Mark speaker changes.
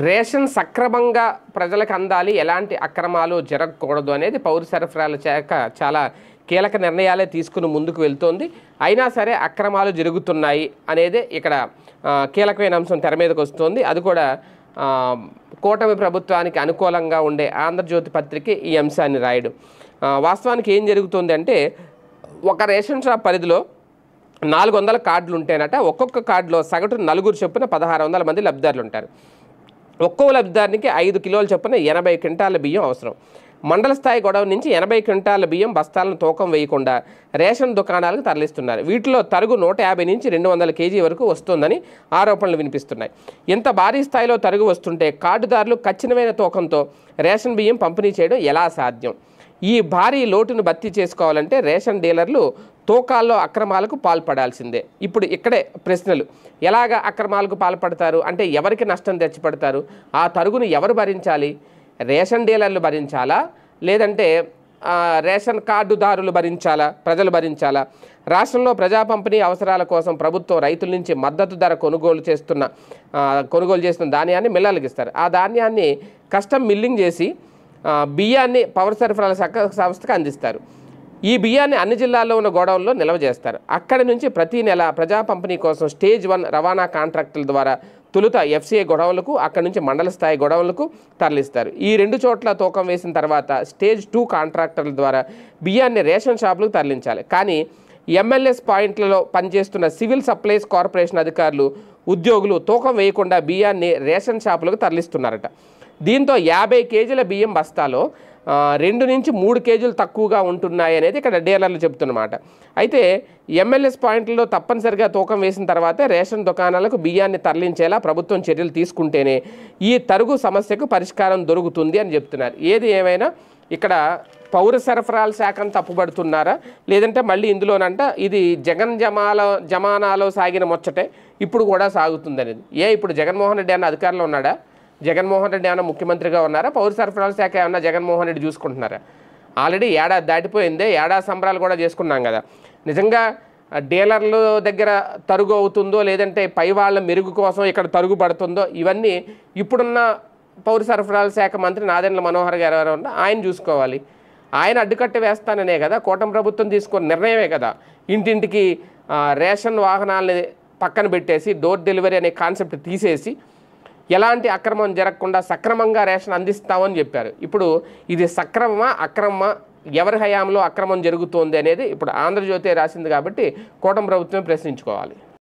Speaker 1: Ration సక్రమంగా ప్రజలకు అందాలి, ఎలాంటి అక్రమాలు జరగకూడదు అనేది పౌర సరఫరాల శాఖ చాలా కీలక నిర్ణయాలే తీసుకుని ముందుకు వెళ్తోంది. అయినా సరే అక్రమాలు జరుగుతున్నాయి అనేదే ఇక్కడ కీలకమైన అంశం తెర మీదకి వస్తుంది. అది కూడా కూటమి ప్రభుత్వానికి అనుకూలంగా ఉండే ఆంధ్రజ్యోతి పత్రిక ఈ అంశాన్ని రాయడం. వాస్తవానికి ఏం జరుగుతుంది అంటే, ఒక రేషన్ షాప్ పరిధిలో 400 కార్డులు ఉంటేనట, ఒక్కొక్క కార్డులో సగటు 4 చొప్పున 1600 మంది లబ్ధిదారులు ఉంటారు. ఒక్కో లబ్ధిదారునికి 5 కిలోల చొప్పున 80 క్వింటాల బియ్యం అవసరం. మండల స్థాయి గొడవ నుంచి 80 క్వింటాల బియ్యం బస్తాలను తూకం వేయకుండా రేషన్ దుకాణాలకు తరలిస్తున్నారు. వీటిలో తరుగు 150 నుంచి 200 కేజీ వరకు వస్తుందని ఆరోపణలు వినిపిస్తున్నాయి. ఇంత భారీ స్థాయిలో తరుగు వస్తుంటే కార్డుదారులు ఖచ్చితమైన తూకంతో రేషన్ బియ్యం పంపిణీ చేయడం ఎలా సాధ్యం? ఈ భారీ లోటును భర్తీ చేసుకోవాలంటే రేషన్ డీలర్లు తూకాల్లో అక్రమాలకు పాల్పడాల్సిందే. ఇప్పుడు ఇక్కడే ప్రశ్నలు. ఎలాగ అక్రమాలకు పాల్పడతారు అంటే, ఎవరికి నష్టం తెచ్చిపెడతారు? ఆ తరుగును ఎవరు భరించాలి? రేషన్ డీలర్లు భరించాలా, లేదంటే రేషన్ కార్డుదారులు భరించాలా, ప్రజలు భరించాలా? రాష్ట్రంలో ప్రజా పంపిణీ అవసరాల కోసం ప్రభుత్వం రైతుల నుంచి మద్దతు ధర కొనుగోలు చేస్తున్న ధాన్యాన్ని మిల్లర్లకు ఇస్తారు. ఆ ధాన్యాన్ని కస్టమ్ మిల్లింగ్ చేసి బియ్యాన్ని పౌర సరఫరాల సంస్థకు అందిస్తారు. ఈ బియ్యాన్ని అన్ని జిల్లాల్లో ఉన్న గోడౌన్లో నిల్వ చేస్తారు. అక్కడి నుంచి ప్రతి నెల ప్రజా పంపిణీ కోసం స్టేజ్ 1 రవాణా కాంట్రాక్టుల ద్వారా తొలుత FCI గొడవలకు, అక్కడి నుంచి మండల స్థాయి గొడవలకు తరలిస్తారు. ఈ 2 చోట్ల తూకం వేసిన తర్వాత స్టేజ్ 2 కాంట్రాక్టర్ల ద్వారా బియ్యాన్ని రేషన్ షాపులకు తరలించాలి. కానీ MLS పాయింట్లలో పనిచేస్తున్న సివిల్ సప్లైస్ కార్పొరేషన్ అధికారులు, ఉద్యోగులు తూకం వేయకుండా బియ్యాన్ని రేషన్ షాపులకు తరలిస్తున్నారట. దీంతో 50 కేజీల బియ్యం బస్తాలో 2 నుంచి 3 కేజీలు తక్కువగా ఉంటున్నాయి అనేది ఇక్కడ డీలర్లు చెబుతున్నమాట. అయితే MLS పాయింట్లలో తప్పనిసరిగా తూకం వేసిన తర్వాతే రేషన్ దుకాణాలకు బియ్యాన్ని తరలించేలా ప్రభుత్వం చర్యలు తీసుకుంటేనే ఈ తరుగు సమస్యకు పరిష్కారం దొరుకుతుంది అని చెప్తున్నారు. ఏది ఏమైనా ఇక్కడ పౌర సరఫరాల శాఖను తప్పుపడుతున్నారా, లేదంటే మళ్ళీ ఇందులోనంట ఇది జగన్ జమానాలో సాగిన ముచ్చటే ఇప్పుడు కూడా సాగుతుంది అనేది. ఇప్పుడు జగన్మోహన్ రెడ్డి అన్న అధికారంలో ఉన్నాడా? జగన్మోహన్ రెడ్డి ఏమన్నా ముఖ్యమంత్రిగా ఉన్నారా? పౌర సరఫరాల శాఖ ఏమన్నా జగన్మోహన్ రెడ్డి చూసుకుంటున్నారా? ఆల్రెడీ ఏడాది దాటిపోయిందే, ఏడాది సంబరాలు కూడా చేసుకున్నాం కదా. నిజంగా డీలర్ల దగ్గర తరుగు అవుతుందో, లేదంటే పై వాళ్ళ మెరుగు కోసం ఇక్కడ తరుగు పడుతుందో, ఇవన్నీ ఇప్పుడున్న పౌర సరఫరాల శాఖ మంత్రి నాదెండ్ల మనోహర్ గారు ఎవరు ఉన్నా ఆయన చూసుకోవాలి. ఆయన అడ్డుకట్ట వేస్తాననే కదా కూటమి ప్రభుత్వం తీసుకున్న నిర్ణయమే కదా. ఇంటింటికి రేషన్ వాహనాలని పక్కన పెట్టేసి డోర్ డెలివరీ అనే కాన్సెప్ట్ తీసేసి ఎలాంటి అక్రమం జరగకుండా సక్రమంగా రేషన్ అందిస్తామని చెప్పారు. ఇప్పుడు ఇది సక్రమమా అక్రమమా, ఎవరి హయాంలో అక్రమం జరుగుతోంది అనేది ఇప్పుడు ఆంధ్రజ్యోతి రాసింది కాబట్టి కూటమి ప్రభుత్వం ప్రశ్నించుకోవాలి.